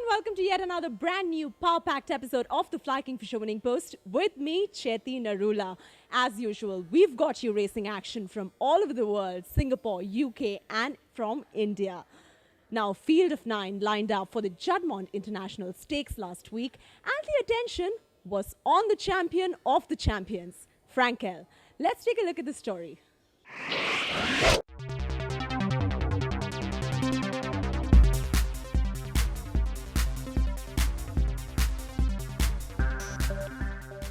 welcome to yet another brand new power-packed episode of the Fly Kingfisher Winning Post with me, Chaiti Narula. As usual, we've got you racing action from all over the world, Singapore, UK and from India. Now, field of 9 lined up for the Juddmonte International Stakes last week, and the attention was on the champion of the champions, Frankel. Let's take a look at the story.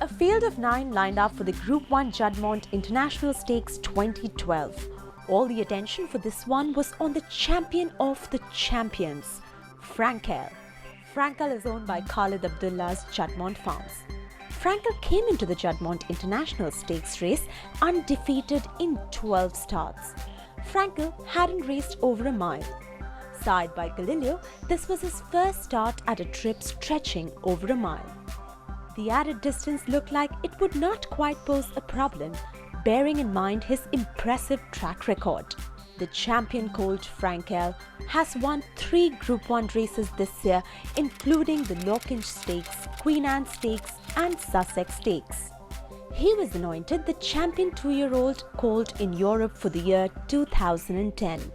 A field of 9 lined up for the Group 1 Juddmonte International Stakes 2012. All the attention for this one was on the champion of the champions, Frankel. Frankel is owned by Khalid Abdullah's Juddmonte Farms. Frankel came into the Juddmonte International Stakes race undefeated in 12 starts. Frankel hadn't raced over a mile. Side by Galileo, this was his first start at a trip stretching over a mile. The added distance looked like it would not quite pose a problem, bearing in mind his impressive track record. The champion colt Frankel has won 3 Group 1 races this year, including the Lockinge Stakes, Queen Anne Stakes and Sussex Stakes. He was anointed the champion 2-year-old colt in Europe for the year 2010.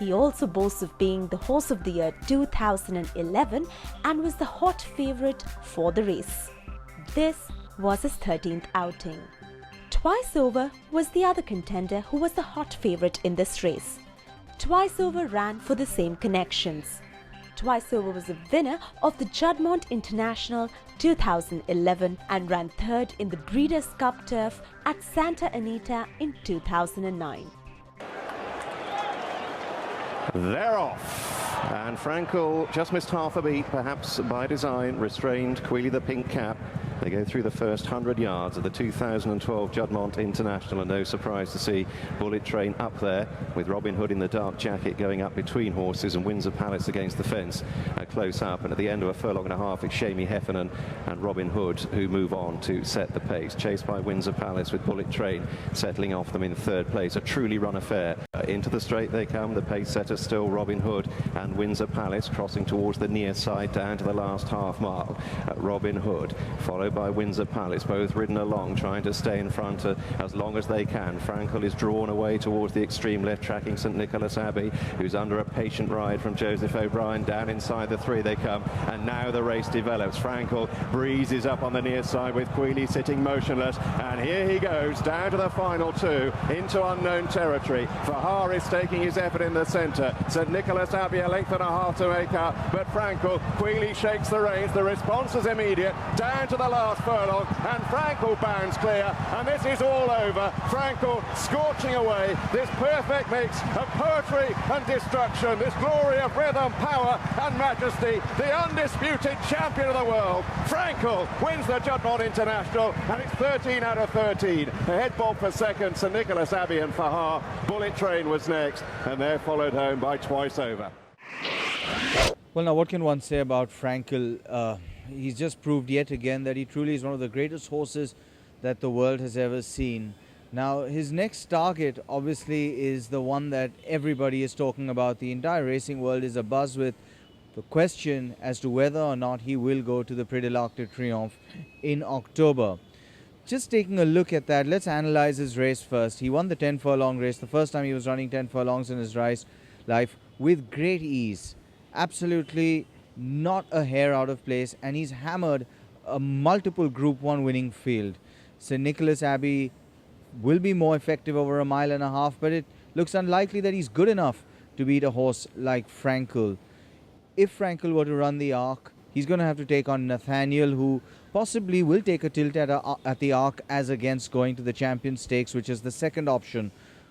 He also boasts of being the Horse of the Year 2011 and was the hot favourite for the race. This was his 13th outing. Twice Over was the other contender who was the hot favourite in this race. Twice Over ran for the same connections. Twice Over was the winner of the Juddmonte International 2011 and ran third in the Breeders' Cup Turf at Santa Anita in 2009. They're off. And Frankel just missed half a beat, perhaps by design, restrained Queally the pink cap. They go through the first 100 yards of the 2012 Juddmonte International, and no surprise to see Bullet Train up there with Robin Hood in the dark jacket going up between horses and Windsor Palace against the fence close up. And at the end of a furlong and a half, it's Shamey Heffernan and Robin Hood who move on to set the pace, chased by Windsor Palace with Bullet Train settling off them in third place. A truly run affair. Into the straight they come, the pace setter still Robin Hood and Windsor Palace crossing towards the near side down to the last half mile. Robin Hood followed by Windsor Palace, both ridden along trying to stay in front as long as they can. Frankel is drawn away towards the extreme left, tracking St Nicholas Abbey, who's under a patient ride from Joseph O'Brien. Down inside the 3 they come, and now the race develops. Frankel breezes up on the near side with Queally sitting motionless, and here he goes down to the final 2 into unknown territory. Fahar is taking his effort in the centre. St Nicholas Abbey a length and a half to make up, but Frankel, Queally shakes the reins. The response is immediate down to the last furlong, and Frankel bounds clear, and this is all over. Frankel scorching away this perfect mix of poetry and destruction, this glory of rhythm, power and majesty. The undisputed champion of the world, Frankel, wins the Juddmonte International, and it's 13 out of 13. A head bob for second, St Nicholas Abbey and Fahar. Bullet Train was next, and they're followed home by Twice Over. Well, now what can one say about Frankel? He's just proved yet again that he truly is one of the greatest horses that the world has ever seen. Now, his next target obviously is the one that everybody is talking about. The entire racing world is abuzz with the question as to whether or not he will go to the Prix de l'Arc de Triomphe in October. Just taking a look at that, let's analyze his race first. He won the 10 furlong race, the first time he was running 10 furlongs in his life, with great ease. Absolutely not a hair out of place, and he's hammered a multiple Group 1 winning field. St Nicholas Abbey will be more effective over a mile and a half, but it looks unlikely that he's good enough to beat a horse like Frankel. If Frankel were to run the Arc, he's going to have to take on Nathaniel, who possibly will take a tilt at the Arc as against going to the Champion Stakes, which is the second option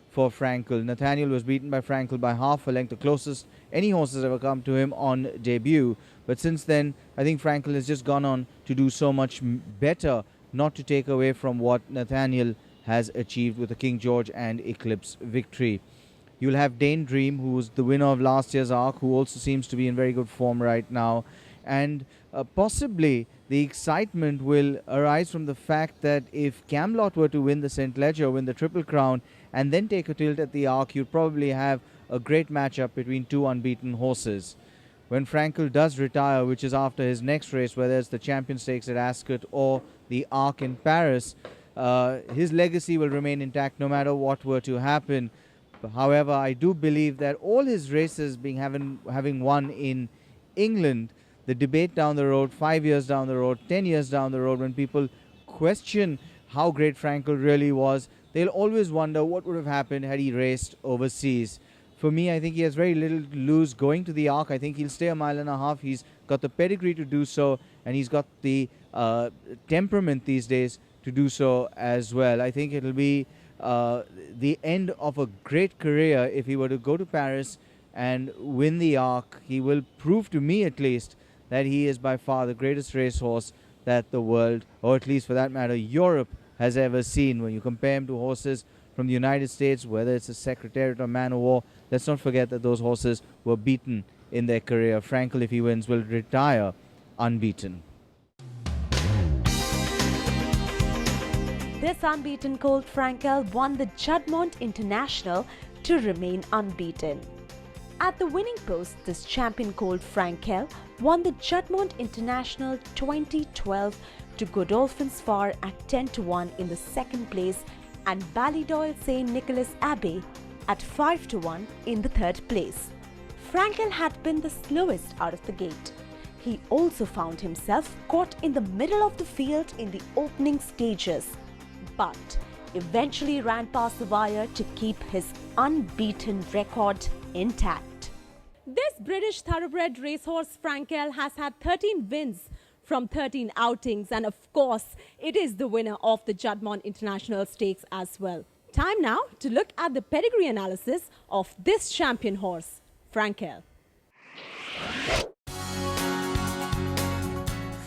for Frankel. Nathaniel was beaten by Frankel by half a length, the closest any horse has ever come to him on debut. But since then, I think Frankel has just gone on to do so much better, not to take away from what Nathaniel has achieved with the King George and Eclipse victory. You'll have Dane Dream, who was the winner of last year's Arc, who also seems to be in very good form right now. And possibly the excitement will arise from the fact that if Camelot were to win the St. Leger, win the Triple Crown, and then take a tilt at the Arc, you'd probably have a great matchup between two unbeaten horses. when Frankel does retire, which is after his next race, whether it's the Champion Stakes at Ascot or the Arc in Paris, his legacy will remain intact no matter what were to happen. However, I do believe that all his races having won in England, the debate down the road, 5 years down the road, 10 years down the road, when people question how great Frankel really was, they'll always wonder what would have happened had he raced overseas. For me, I think he has very little to lose going to the Arc. I think he'll stay a mile and a half. He's got the pedigree to do so, and he's got the temperament these days to do so as well. I think it'll be the end of a great career if he were to go to Paris and win the Arc. He will prove to me, at least, that he is by far the greatest racehorse that the world, or at least for that matter, Europe, has ever seen. When you compare him to horses from the United States, whether it's a Secretariat or Man o' War, let's not forget that those horses were beaten in their career. Frankel, if he wins, will retire unbeaten. This unbeaten colt Frankel won the Juddmonte International to remain unbeaten. At the winning post, this champion colt Frankel won the Juddmonte International 2012 to Godolphin's Far at 10-1 in the second place and Ballydoyle St. Nicholas Abbey at 5-1 in the third place. Frankel had been the slowest out of the gate. He also found himself caught in the middle of the field in the opening stages, but eventually ran past the wire to keep his unbeaten record intact. This British thoroughbred racehorse Frankel has had 13 wins from 13 outings, and of course it is the winner of the Juddmonte International Stakes as well. Time now to look at the pedigree analysis of this champion horse, Frankel.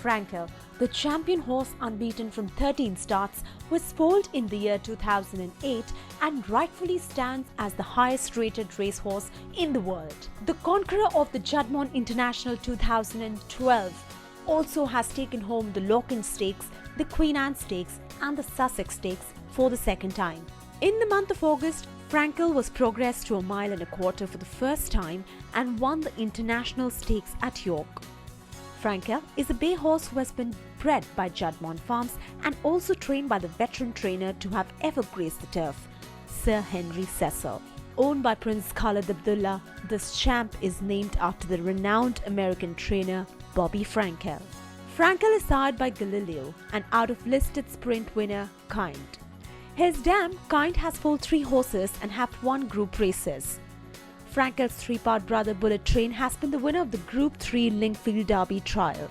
Frankel, the champion horse unbeaten from 13 starts, was foaled in the year 2008 and rightfully stands as the highest rated racehorse in the world. The conqueror of the Juddmonte International 2012 also has taken home the Locken Stakes, the Queen Anne Stakes and the Sussex Stakes for the second time. In the month of August, Frankel was progressed to 1.25 miles for the first time and won the International Stakes at York. Frankel is a bay horse who has been bred by Juddmonte Farms and also trained by the veteran trainer to have ever graced the turf, Sir Henry Celil. Owned by Prince Khalid Abdullah, this champ is named after the renowned American trainer Bobby Frankel. Frankel is sired by Galileo and out-of-listed sprint winner Kind. His dam, Kind, has foaled 3 horses and have won group races. Frankel's 3-part brother Bullet Train has been the winner of the Group 3 Lingfield Derby trial.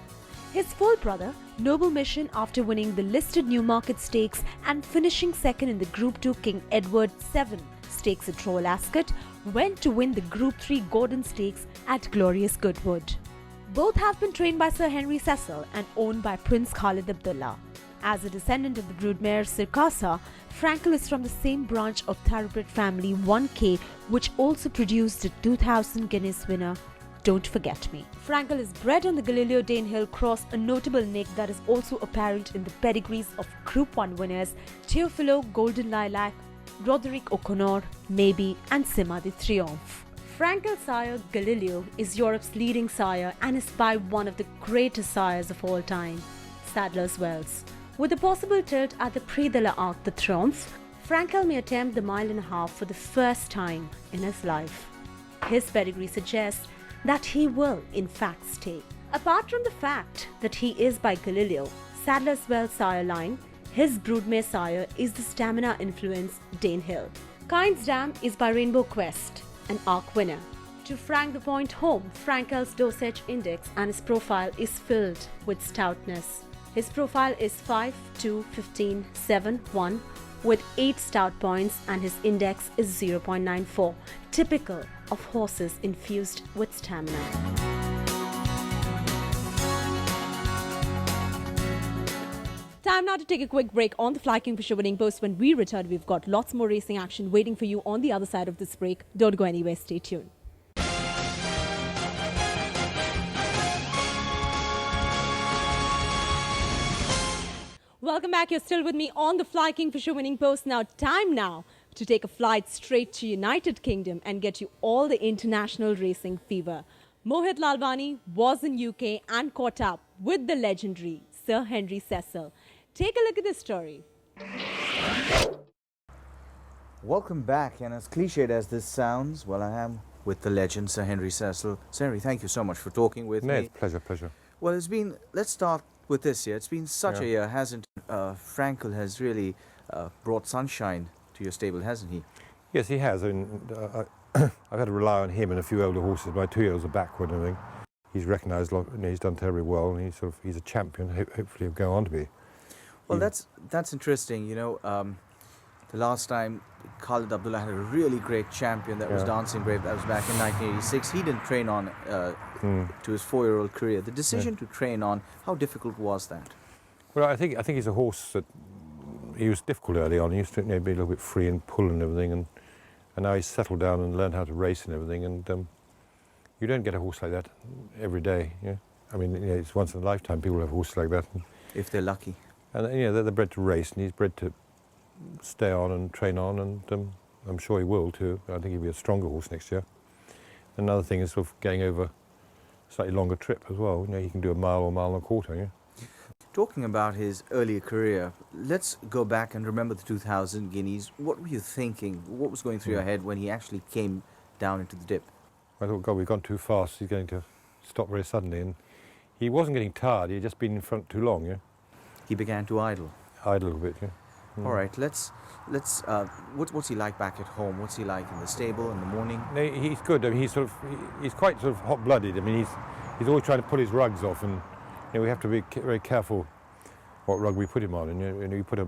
His full brother, Noble Mission, after winning the listed Newmarket Stakes and finishing second in the Group 2 King Edward VII Stakes at Royal Ascot, went to win the Group 3 Gordon Stakes at Glorious Goodwood. Both have been trained by Sir Henry Celil and owned by Prince Khalid Abdullah. As a descendant of the broodmare Circassa, Frankel is from the same branch of thoroughbred family 1K, which also produced the 2000 Guinness winner Don't Forget Me. Frankel is bred on the Galileo Danehill cross, a notable nick that is also apparent in the pedigrees of Group 1 winners Teofilo, Golden Lilac, Roderick O'Connor, Maybe and Sima de Triomphe. Frankel's sire Galileo is Europe's leading sire and is by one of the greatest sires of all time, Sadler's Wells. With a possible tilt at the Prix de l'Arc de Triomphe, Frankel may attempt the 1.5 miles for the first time in his life. His pedigree suggests that he will in fact stay. Apart from the fact that he is by Galileo, Sadler's Wells sire line, his broodmare sire is the stamina influence Danehill. Kind's dam is by Rainbow Quest, an Arc winner. To frank the point home, Frankel's dosage index and his profile is filled with stoutness. His profile is 5, 2, 15, 7, 1 with 8 stout points and his index is 0.94, typical of horses infused with stamina. Time now to take a quick break on the Fly Kingfisher winning post. When we return, we've got lots more racing action waiting for you on the other side of this break. Don't go anywhere, stay tuned. Welcome back. You're still with me on the Fly Kingfisher winning post. Time now to take a flight straight to United Kingdom and get you all the international racing fever. Mohit Lalvani was in UK and caught up with the legendary Sir Henry Cecil. Take a look at this story. Welcome back, and as cliched as this sounds, well, I am with the legend Sir Henry Cecil. Sir Henry, thank you so much for talking with me. It's pleasure. Well, let's start with this year. It's been such a year, hasn't it? Frankel has really brought sunshine to your stable, hasn't he? Yes, he has. I mean, I've had to rely on him and a few older horses. My 2 years are backward and everything. He's recognised a lot, and he's done terribly well, and he's a champion. Hopefully he'll go on to be. Well, that's interesting. You know, the last time Khalid Abdullah had a really great champion that was dancing brave. That was back in 1986. He didn't train on to his 4-year-old career. The decision to train on, how difficult was that? Well, I think he's a horse that he was difficult early on. He used to be a little bit free and pull and everything, and now he's settled down and learned how to race and everything. And you don't get a horse like that every day. Yeah? I mean, it's once in a lifetime people have horses like that. If they're lucky. And they're bred to race, and he's bred to stay on and train on, and I'm sure he will too. I think he'll be a stronger horse next year. Another thing is sort of going over a slightly longer trip as well. You know, he can do a mile or mile and a quarter. Yeah. Talking about his earlier career, let's go back and remember the 2000 Guineas. What were you thinking? What was going through your head when he actually came down into the dip? I thought, God, we've gone too fast. He's going to stop very suddenly. And he wasn't getting tired. He had just been in front too long. Yeah. He began to idle. Idle a little bit. Yeah. All right, let's. What's he like back at home? What's he like in the stable in the morning? No, he's good. I mean, he's quite sort of hot-blooded. I mean, he's always trying to pull his rugs off, and we have to be very careful what rug we put him on. And you put a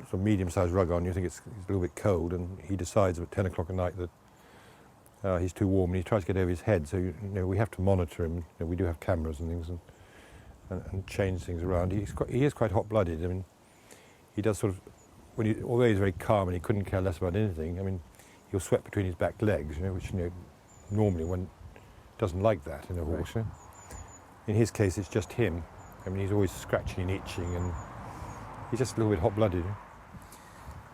sort of medium-sized rug on, you think it's a little bit cold, and he decides at 10 o'clock at night that he's too warm, and he tries to get over his head. So we have to monitor him. We do have cameras and things, and change things around. He is quite hot-blooded. I mean, he does sort of, although he's very calm and he couldn't care less about anything, I mean, he'll sweat between his back legs, which normally one doesn't like that in a horse. Right. In his case, it's just him. I mean, he's always scratching and itching, and he's just a little bit hot-blooded.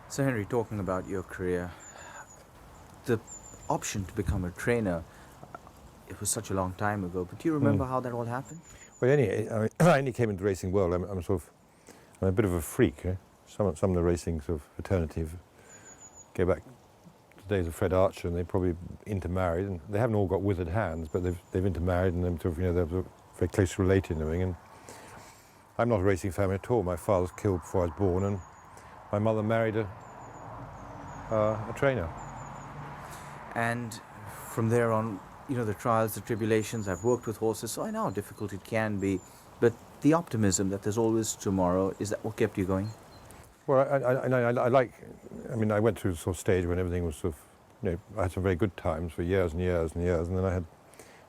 So, Henry, talking about your career, the option to become a trainer, it was such a long time ago, but do you remember how that all happened? Well, I only came into the racing world. I'm a bit of a freak. Some of the racing sort of fraternity go back to the days of Fred Archer, and they probably intermarried, and they haven't all got withered hands, but they've intermarried, and they're very closely related and everything. And I'm not a racing family at all. My father was killed before I was born, and my mother married a trainer. And from there on, the trials, the tribulations. I've worked with horses, so I know how difficult it can be. But the optimism that there's always tomorrow, is that what kept you going? Well, I went through a sort of stage when everything was sort of, I had some very good times for years and years and years, and then I had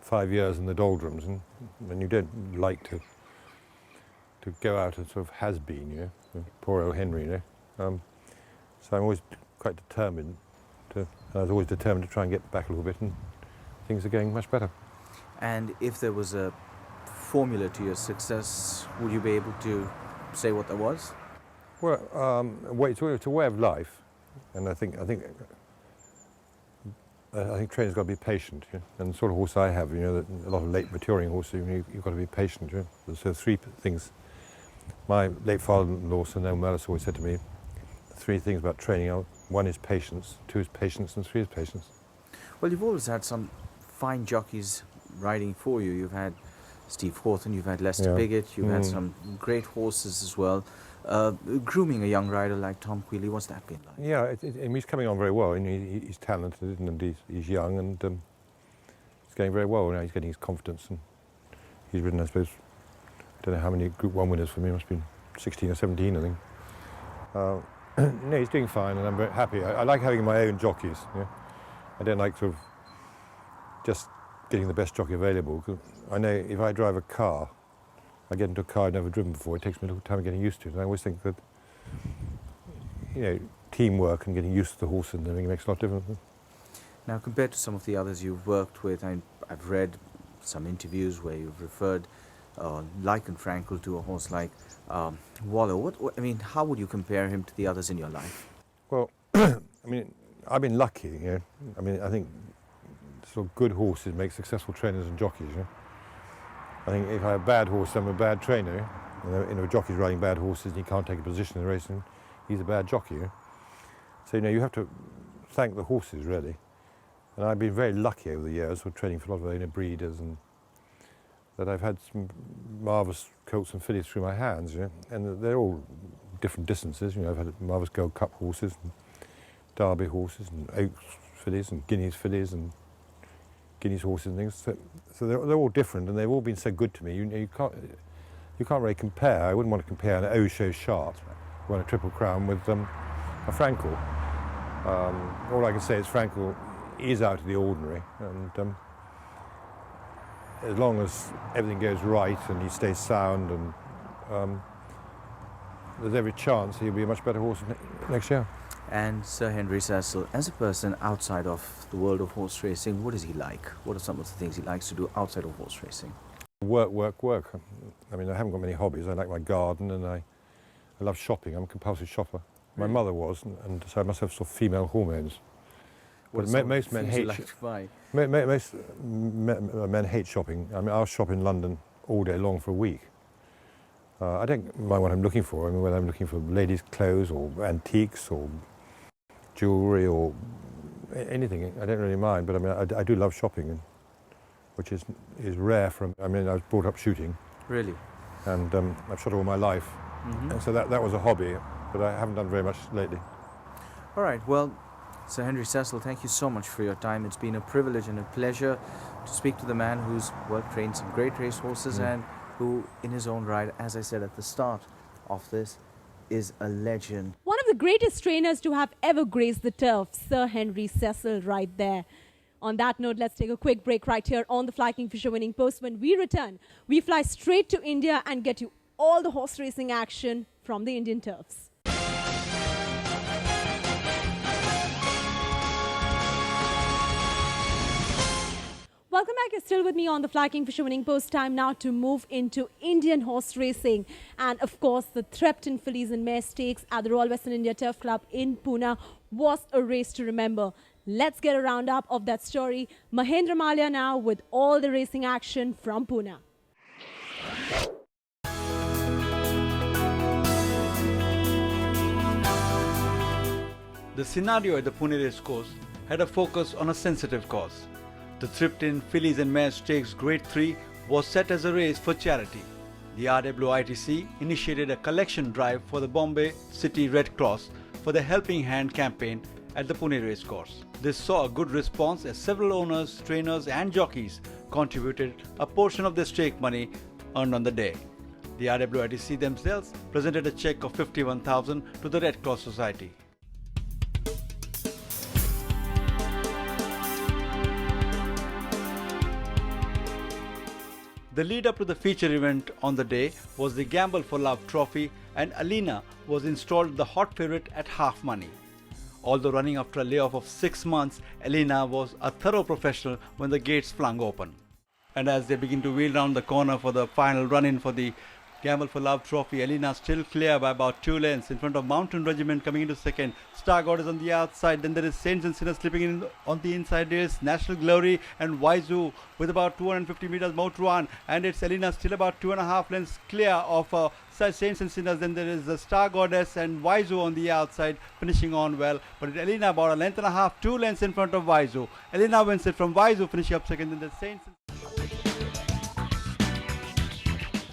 5 years in the doldrums, and you don't like to go out and sort of has-been, poor old Henry, So I'm always quite determined I was always determined to try and get back a little bit, and things are going much better. And if there was a formula to your success, would you be able to say what that was? Well, it's a way of life, and I think trainers got to be patient, and the sort of horse I have, a lot of late maturing horses, you've got to be patient. So 3 things. My late father-in-law, Sir Henry Celil, always said to me, 3 things about training. 1 is patience, 2 is patience, and 3 is patience. Well, you've always had some fine jockeys riding for you. You've had Steve Hawthorne, you've had Lester Piggott, you've had some great horses as well. Grooming a young rider like Tom Queally, what's that been like? Yeah, he's coming on very well. He's talented, and he's young, and he's going very well. Now he's getting his confidence, and he's ridden, I suppose, I don't know how many Group 1 winners for me. It must have been 16 or 17, I think. No, he's doing fine, and I'm very happy. I like having my own jockeys. I don't like sort of just getting the best jockey available, because I know if I drive a car, I get into a car I've never driven before, it takes me a little time getting used to it. And I always think that, teamwork and getting used to the horse and everything makes a lot of difference. Now, compared to some of the others you've worked with, I've read some interviews where you've referred, likened Frankel to a horse like Waller. How would you compare him to the others in your life? Well, I've been lucky. I think sort of good horses make successful trainers and jockeys. You know? I think if I have a bad horse, I'm a bad trainer. You know, a jockey's riding bad horses and he can't take a position in the race, and he's a bad jockey. You know? So you have to thank the horses really. And I've been very lucky over the years for training for a lot of owner breeders, and that I've had some marvellous colts and fillies through my hands. You know? And they're all different distances. You know, I've had marvellous Gold Cup horses, and Derby horses, and Oaks fillies, and Guineas fillies, and Guineas horses and things. So they're all different, and they've all been so good to me. You can't really compare. I wouldn't want to compare an O-Show Shart, who won a Triple Crown, with a Frankel. All I can say is Frankel is out of the ordinary, and as long as everything goes right and he stays sound, and there's every chance he'll be a much better horse next year. And Sir Henry Celil, as a person outside of the world of horse racing, what is he like? What are some of the things he likes to do outside of horse racing? Work, work, work. I mean, I haven't got many hobbies. I like my garden, and I love shopping. I'm a compulsive shopper. My mother was, and so I must have sort of female hormones. What But most men hate. Like to buy? Most men hate shopping. I mean, I'll shop in London all day long for a week. I don't mind what I'm looking for. I mean, whether I'm looking for ladies' clothes or antiques or jewellery or anything, I don't really mind. But I mean, I do love shopping, which is rare from. I mean, I was brought up shooting. Really? And I've shot all my life, and so that was a hobby. But I haven't done very much lately. All right. Well, Sir Henry Celil, thank you so much for your time. It's been a privilege and a pleasure to speak to the man who's trained some great racehorses and who, in his own right, as I said at the start of this, is a legend. One of the greatest trainers to have ever graced the turf, Sir Henry Celil, right there. On that note, let's take a quick break right here on the Fly Kingfisher Winning Post. When we return, we fly straight to India and get you all the horse racing action from the Indian turfs. Welcome back. You're still with me on the Fly Kingfisher Winning Post. Time now to move into Indian horse racing. And of course, the Threpton Fillies and Mare Stakes at the Royal Western India Turf Club in Pune was a race to remember. Let's get a roundup of that story. Mahendra Malia now with all the racing action from Pune. The scenario at the Pune racecourse had a focus on a sensitive cause. The Threpton Fillies and Mare Stakes Grade 3 was set as a race for charity. The RWITC initiated a collection drive for the Bombay City Red Cross for the Helping Hand campaign at the Pune racecourse. This saw a good response as several owners, trainers and jockeys contributed a portion of their stake money earned on the day. The RWITC themselves presented a cheque of 51,000 to the Red Cross Society. The lead up to the feature event on the day was the Gamble for Love trophy, and Alina was installed the hot favourite at half money. Although running after a layoff of 6 months, Alina was a thorough professional when the gates flung open. And as they begin to wheel round the corner for the final run-in for the Gamble for Love trophy, Alina still clear by about 2 lengths in front of Mountain Regiment coming into second. Star God is on the outside, then there is Saints and Sinners slipping in on the inside. There is National Glory and Waizu with about 250 meters more to run, and it's Alina still about 2.5 lengths clear of Saints and Sinners. Then there is the Star Goddess and Waizu on the outside finishing on well, but Alina about 1.5 lengths, 2 lengths in front of Waizu. Alina wins it from Waizu, finishing up second. Then the Saints.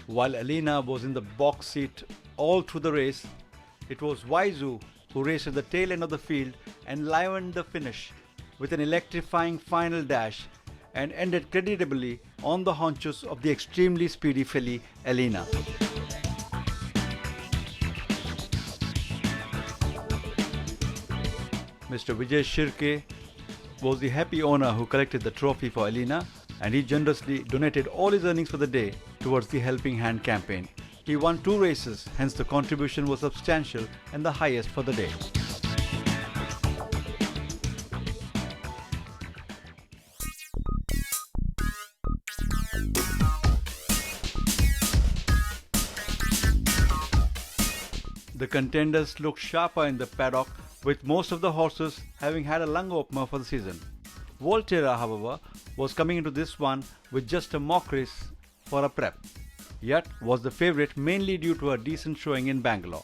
While Alina was in the box seat all through the race, it was Waizu who raced at the tail end of the field and livened the finish with an electrifying final dash and ended creditably on the haunches of the extremely speedy filly Alina. Mr. Vijay Shirke was the happy owner who collected the trophy for Alina, and he generously donated all his earnings for the day towards the Helping Hand campaign. He won 2 races, hence the contribution was substantial and the highest for the day. The contenders looked sharper in the paddock, with most of the horses having had a lung opener for the season. Volterra, however, was coming into this one with just a mock race for a prep, yet was the favourite mainly due to her decent showing in Bangalore.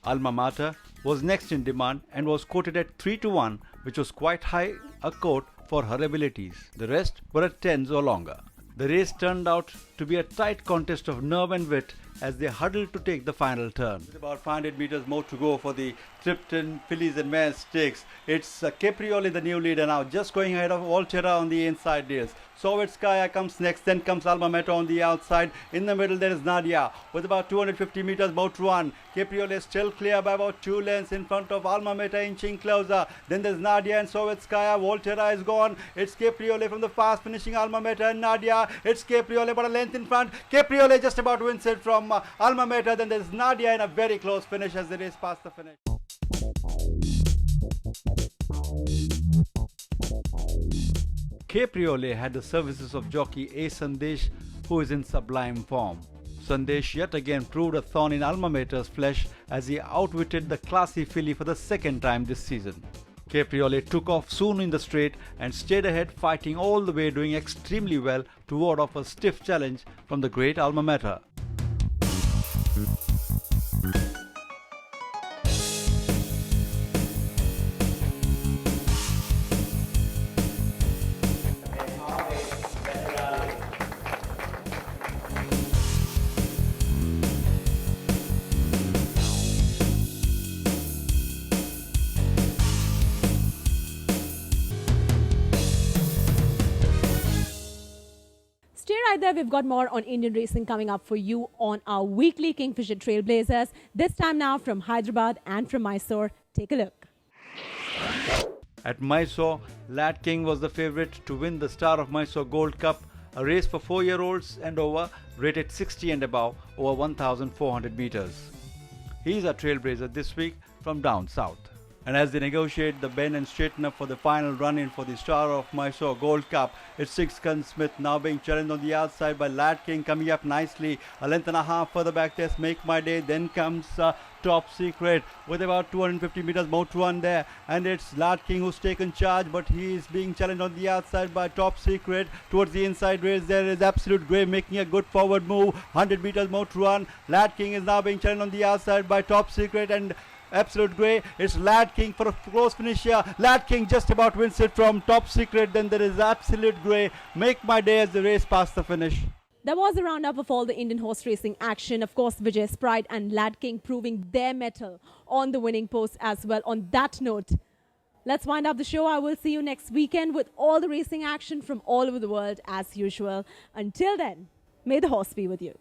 Alma Mater was next in demand and was quoted at 3-1, which was quite high a quote for her abilities. The rest were at 10s or longer. The race turned out to be a tight contest of nerve and wit as they huddled to take the final turn. With about 500 meters more to go for the Tripton Fillies and Mares Stakes. It's Caprioli, the new leader now, just going ahead of Volterra on the inside deals. Sovetskaya comes next, then comes Alma Mater on the outside. In the middle there is Nadia with about 250 meters more to run. Caprioli is still clear by about 2 lengths in front of Alma Mater, inching closer. Then there's Nadia and Sovetskaya. Volterra is gone. It's Caprioli from the fast finishing Alma Mater and Nadia. It's Caprioli about a length in front. Caprioli just about wins it from Alma Mater. Then there's Nadia in a very close finish as the race past the finish. Caprioli had the services of jockey A. Sandesh, who is in sublime form. Sandesh yet again proved a thorn in Alma Mater's flesh as he outwitted the classy filly for the second time this season. Caprioli took off soon in the straight and stayed ahead, fighting all the way, doing extremely well to ward off a stiff challenge from the great Alma Mater. Stay right there. We've got more on Indian racing coming up for you on our weekly Kingfisher Trailblazers. This time now from Hyderabad and from Mysore. Take a look. At Mysore, Lad King was the favourite to win the Star of Mysore Gold Cup, a race for 4-year-olds and over, rated 60 and above, over 1,400 metres. He's our trailblazer this week from down south. And as they negotiate the bend and straighten up for the final run-in for the Star of Mysore Gold Cup, it's Six Gun Smith now being challenged on the outside by Lad King, coming up nicely. A length and a half further back, there's Make My Day. Then comes Top Secret with about 250 meters more to run there. And it's Lad King who's taken charge, but he is being challenged on the outside by Top Secret. Towards the inside race, there is Absolute Grey making a good forward move. 100 meters more to run. Lad King is now being challenged on the outside by Top Secret and Absolute Grey. It's Lad King for a close finish here. Lad King just about wins it from Top Secret. Then there is Absolute Grey. Make My Day as the race past the finish. That was a roundup of all the Indian horse racing action. Of course, Vijay Sprite and Lad King proving their mettle on the winning post as well. On that note, let's wind up the show. I will see you next weekend with all the racing action from all over the world as usual. Until then, may the horse be with you.